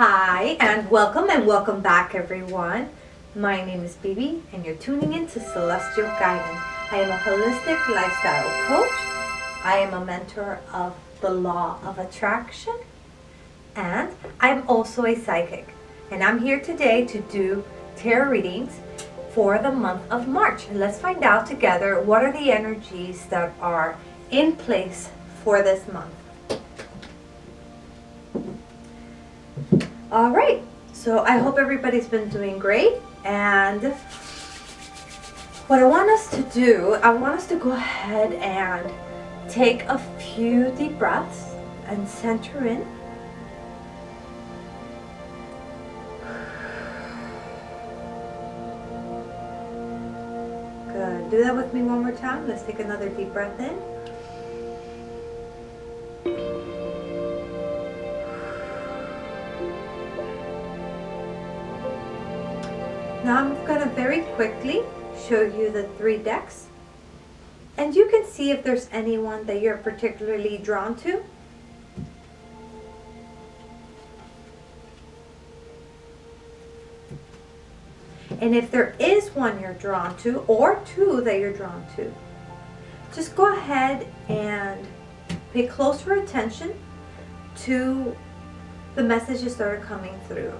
Hi, and welcome back, everyone. My name is Bebe, and you're tuning in to Celestial Guidance. I am a holistic lifestyle coach. I am a mentor of the law of attraction, and I'm also a psychic. And I'm here today to do tarot readings for the month of March. And let's find out together what are the energies that are in place for this month. All right, so I hope everybody's been doing great, and what I want us to do, I want us to go ahead and take a few deep breaths and center in. Good. Do that with me one more time. Let's take another deep breath in. Now I'm going to very quickly show you the 3 decks, and you can see if there's anyone that you're particularly drawn to. And if there is one you're drawn to, or 2 that you're drawn to, just go ahead and pay closer attention to the messages that are coming through.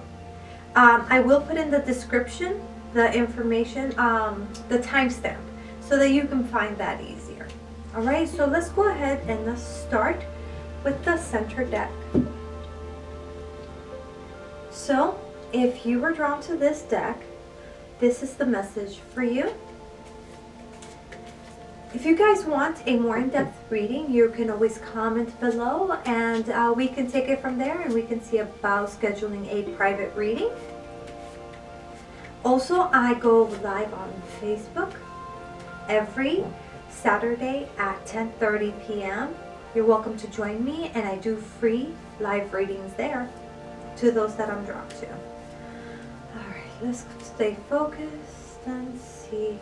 I will put in the description the information, the timestamp, so that you can find that easier. All right, so let's go ahead and let's start with the center deck. So if you were drawn to this deck, this is the message for you. If you guys want a more in-depth reading, you can always comment below, and we can take it from there, and we can see about scheduling a private reading. Also, I go live on Facebook every Saturday at 10:30 p.m. You're welcome to join me, and I do free live readings there to those that I'm drawn to. All right, let's stay focused and see.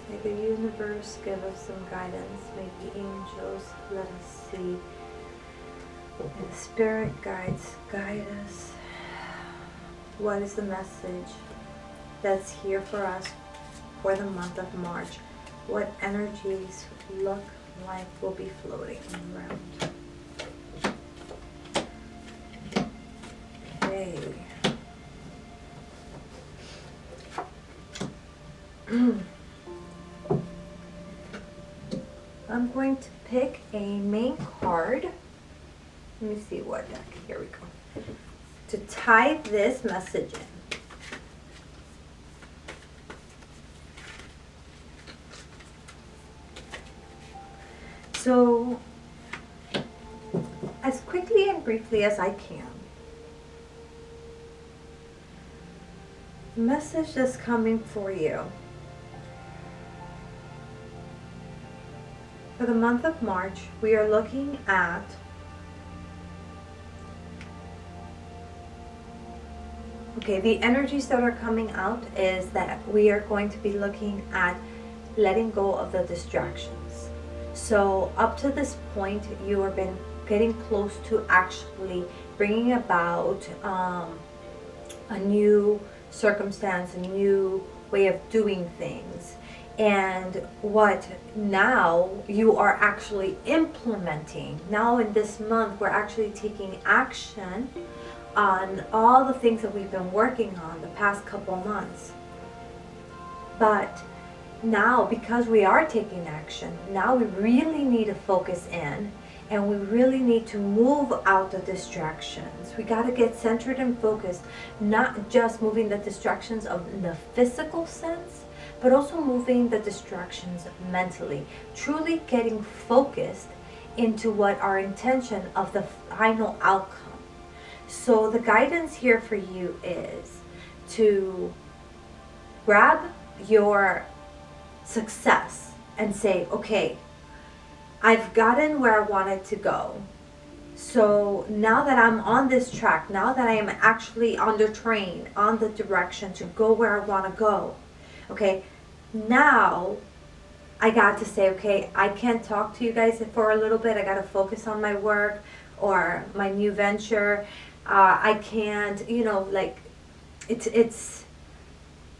May the universe give us some guidance. May the angels let us see. May the spirit guides guide us. What is the message that's here for us for the month of March? What energies look like will be floating around? Okay. I'm going to pick a main card. Let me see what deck. Here we go. To tie this message in. So, as quickly and briefly as I can, the message that's coming for you for the month of March, we are looking at the energies that are coming out is that we are going to be looking at letting go of the distractions. So up to this point, you have been getting close to actually bringing about a new circumstance, a new way of doing things. And what now you are actually implementing. Now in this month, we're actually taking action on all the things that we've been working on the past couple months. But now, because we are taking action, now we really need to focus in, and we really need to move out the distractions. We got to get centered and focused, not just moving the distractions in the physical sense, but also moving the distractions mentally, truly getting focused into what our intention of the final outcome. So the guidance here for you is to grab your success and say, okay, I've gotten where I wanted to go. So now that I'm on this track, now that I am actually on the train, on the direction to go where I want to go, okay, now I got to say, okay, I can't talk to you guys for a little bit. I got to focus on my work, or my new venture. I can't, you know, like it's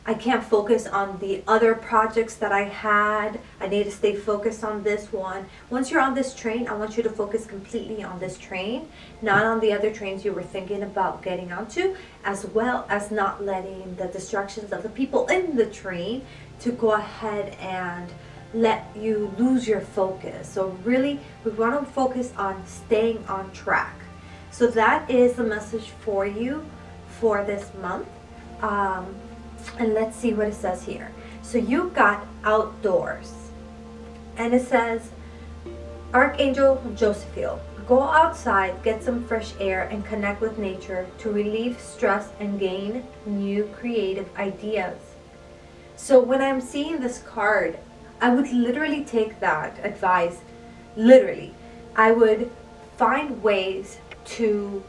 I can't focus on the other projects that I had. I need to stay focused on this one. Once you're on this train, I want you to focus completely on this train, not on the other trains you were thinking about getting onto, as well as not letting the distractions of the people in the train to go ahead and let you lose your focus. So really, we want to focus on staying on track. So that is the message for you for this month. And let's see what it says here. So you got outdoors. And it says, Archangel Josephiel, go outside, get some fresh air, and connect with nature to relieve stress and gain new creative ideas. So when I'm seeing this card, I would literally take that advice, literally. I would find ways to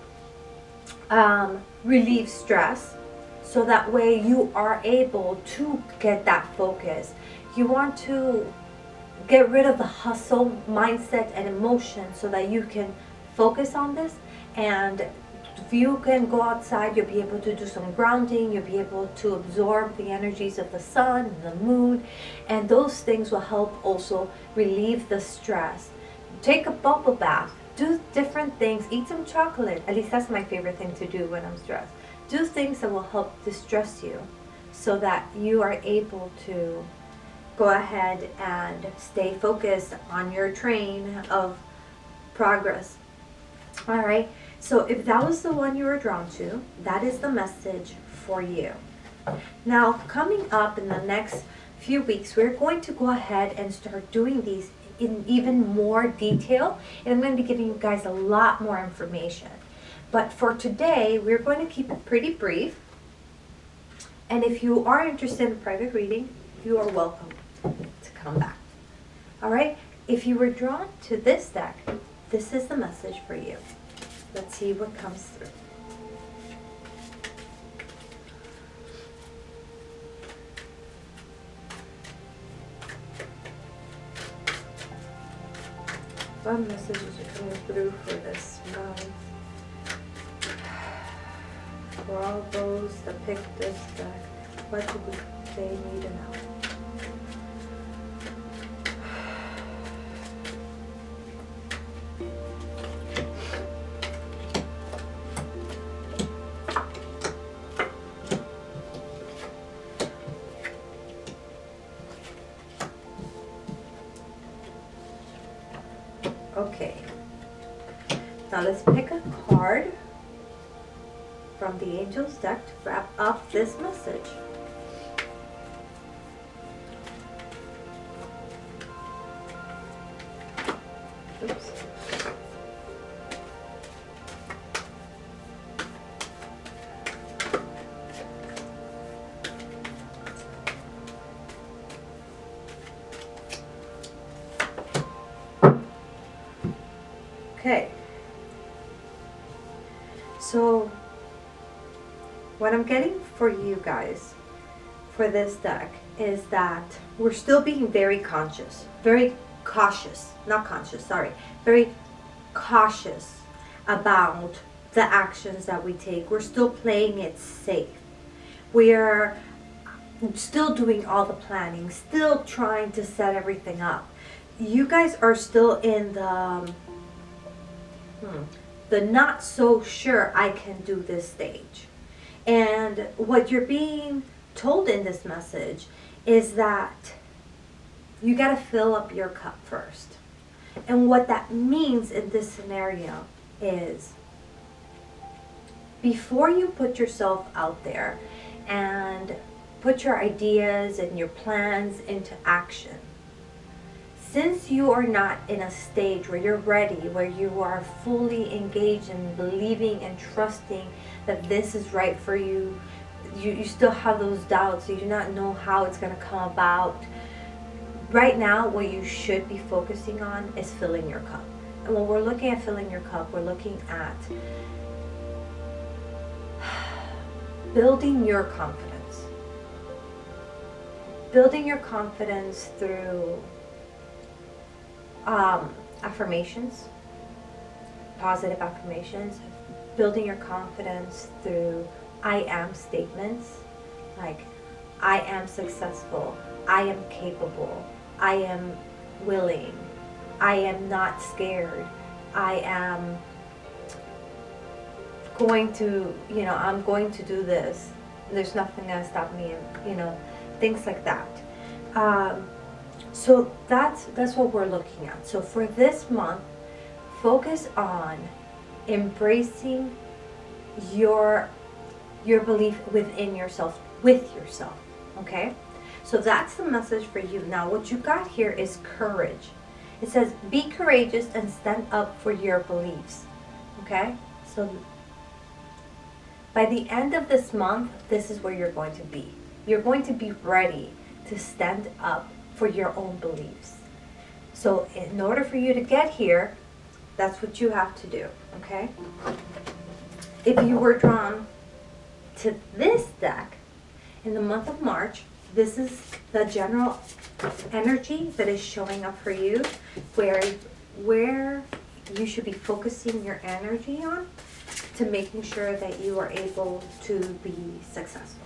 relieve stress, so that way you are able to get that focus. You want to get rid of the hustle mindset and emotion so that you can focus on this. And if you can go outside, you'll be able to do some grounding. You'll be able to absorb the energies of the sun and the moon. And those things will help also relieve the stress. Take a bubble bath. Do different things. Eat some chocolate. At least that's my favorite thing to do when I'm stressed. Do things that will help distress you so that you are able to go ahead and stay focused on your train of progress. All right, so if that was the one you were drawn to, that is the message for you. Now, coming up in the next few weeks, we're going to go ahead and start doing these in even more detail, and I'm going to be giving you guys a lot more information. But for today, we're going to keep it pretty brief. And if you are interested in private reading, you are welcome to come back. All right? If you were drawn to this deck, this is the message for you. Let's see what comes through. What messages are coming through for this month? For all those that picked this deck, what do they need to know? Okay, now let's pick a card from the Angel's deck to wrap up this message. Oops. Okay. So what I'm getting for you guys for this deck is that we're still being very conscious, very cautious, not conscious, sorry, very cautious about the actions that we take. We're still playing it safe. We're still doing all the planning, still trying to set everything up. You guys are still in the not so sure I can do this stage. And what you're being told in this message is that you got to fill up your cup first. And what that means in this scenario is before you put yourself out there and put your ideas and your plans into action, since you are not in a stage where you're ready, where you are fully engaged in believing and trusting that this is right for you, you still have those doubts, you do not know how it's going to come about. Right now, what you should be focusing on is filling your cup. And when we're looking at filling your cup, we're looking at building your confidence. Building your confidence through affirmations, positive affirmations, building your confidence through I am statements, like I am successful, I am capable, I am willing, I am not scared, I am going to, I'm going to do this. There's nothing gonna stop me, and things like that. So that's what we're looking at. So for this month, focus on embracing your belief within yourself, with yourself. Okay, so that's the message for you. Now what you got here is courage. It says be courageous and stand up for your beliefs. Okay, so by the end of this month, this is where you're going to be. You're going to be ready to stand up for your own beliefs. So in order for you to get here, that's what you have to do. Okay, if you were drawn to this deck in the month of March, this is the general energy that is showing up for you, where you should be focusing your energy on to making sure that you are able to be successful.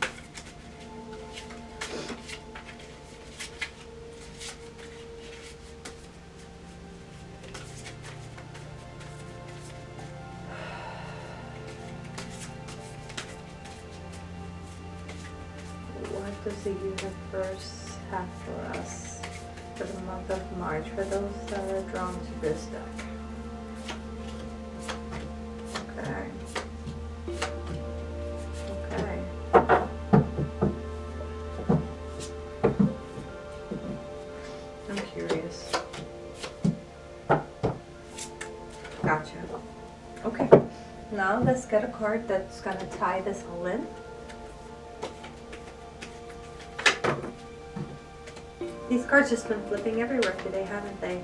What does the universe have for us for the month of March, for those that are drawn to this deck? Okay. Okay. I'm curious. Gotcha. Okay. Now let's get a card that's going to tie this all in. These cards just been flipping everywhere today, haven't they?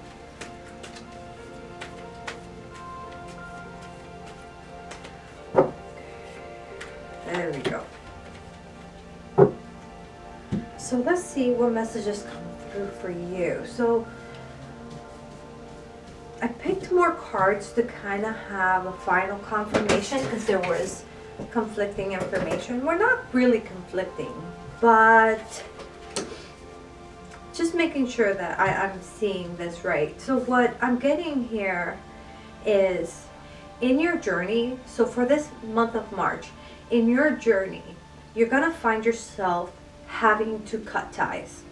There we go. So let's see what messages come through for you. So I picked more cards to kind of have a final confirmation because there was conflicting information. We're not really conflicting, but just making sure that I'm seeing this right. So what I'm getting here is in your journey, so for this month of March, in your journey, you're going to find yourself having to cut ties.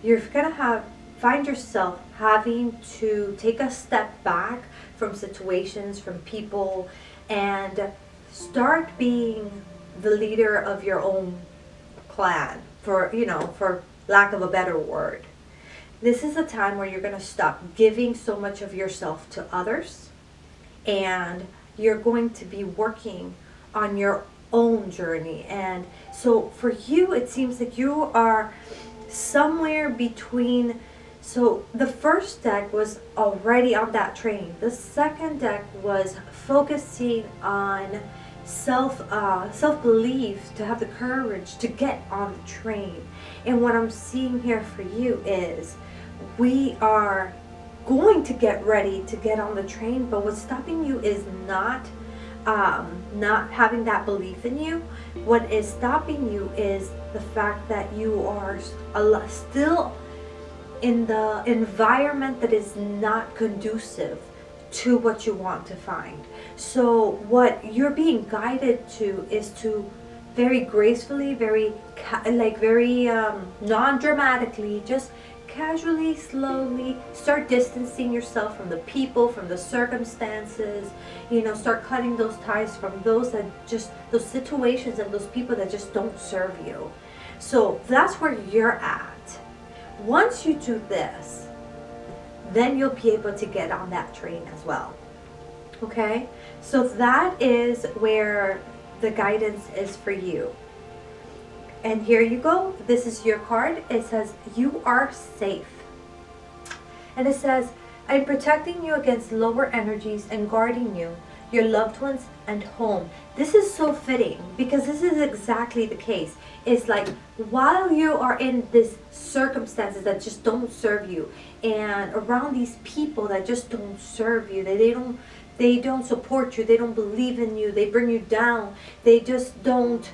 You're going to find yourself having to take a step back from situations, from people, and start being the leader of your own clan, for lack of a better word. This is a time where you're going to stop giving so much of yourself to others, and you're going to be working on your own journey. And so for you, it seems like you are somewhere between. So the first deck was already on that train. The second deck was focusing on self-belief, to have the courage to get on the train. And what I'm seeing here for you is we are going to get ready to get on the train, but what's stopping you is not having that belief in you. What is stopping you is the fact that you are still in the environment that is not conducive to what you want to find. So what you're being guided to is to very gracefully, very non-dramatically, just casually, slowly start distancing yourself from the people, from the circumstances. Start cutting those ties from those situations and those people that just don't serve you. So that's where you're at. Once you do this, then you'll be able to get on that train as well. Okay? So that is where the guidance is for you. And here you go. This is your card. It says, you are safe. And it says, I'm protecting you against lower energies and guarding you, your loved ones, and home. This is so fitting because this is exactly the case. It's like while you are in these circumstances that just don't serve you, and around these people that just don't serve you, that they don't support you, they don't believe in you, they bring you down, they just don't,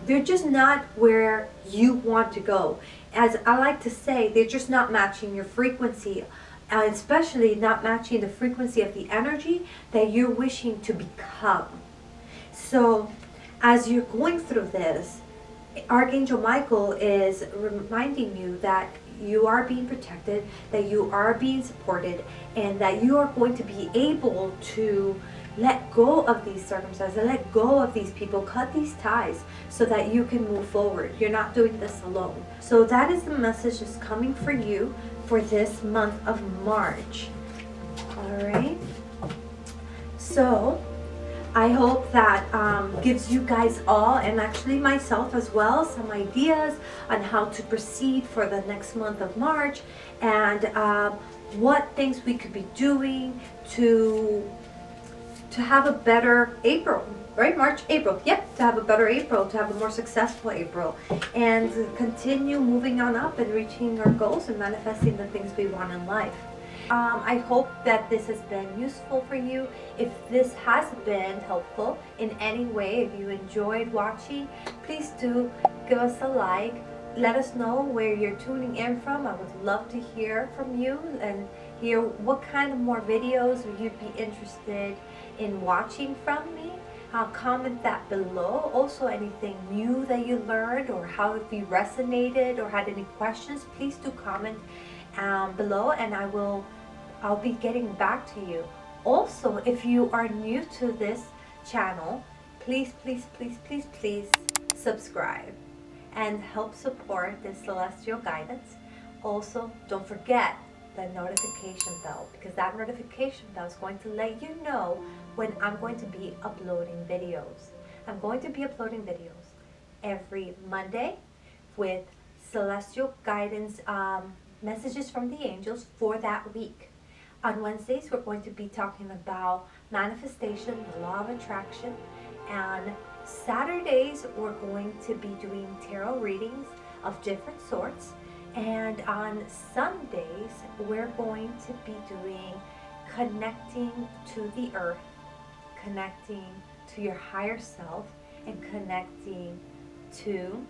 they're just not where you want to go. As I like to say, they're just not matching your frequency, and especially not matching the frequency of the energy that you're wishing to become. So as you're going through this, Archangel Michael is reminding you that you are being protected, that you are being supported, and that you are going to be able to let go of these circumstances, let go of these people, cut these ties so that you can move forward. You're not doing this alone. So that is the message that's coming for you for this month of March. All right. So I hope that gives you guys all, and actually myself as well, some ideas on how to proceed for the next month of March, and what things we could be doing to have a better April, right? March, April, yep, to have a better April, to have a more successful April, and continue moving on up and reaching our goals and manifesting the things we want in life. I hope that this has been useful for you. If this has been helpful in any way, if you enjoyed watching, please do give us a like. Let us know where you're tuning in from. I would love to hear from you and hear what kind of more videos you'd be interested in watching from me. Comment that below. Also, anything new that you learned, or how if you resonated or had any questions, please do comment below, and I'll be getting back to you. Also, if you are new to this channel, please subscribe and help support this celestial guidance. Also, don't forget the notification bell, because that notification bell is going to let you know when I'm going to be uploading videos. I'm going to be uploading videos every Monday with celestial guidance messages from the angels for that week. On Wednesdays, we're going to be talking about manifestation, the law of attraction, and Saturdays, we're going to be doing tarot readings of different sorts, and on Sundays, we're going to be doing connecting to the earth, connecting to your higher self, and connecting to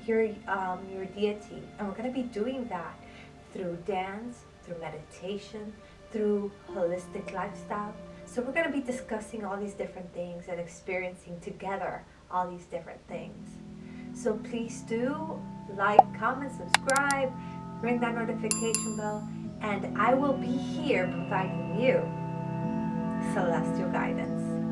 your deity. And we're going to be doing that through dance, through meditation, through holistic lifestyle. So we're going to be discussing all these different things and experiencing together all these different things. So please do like, comment, subscribe, ring that notification bell, and I will be here providing you celestial guidance.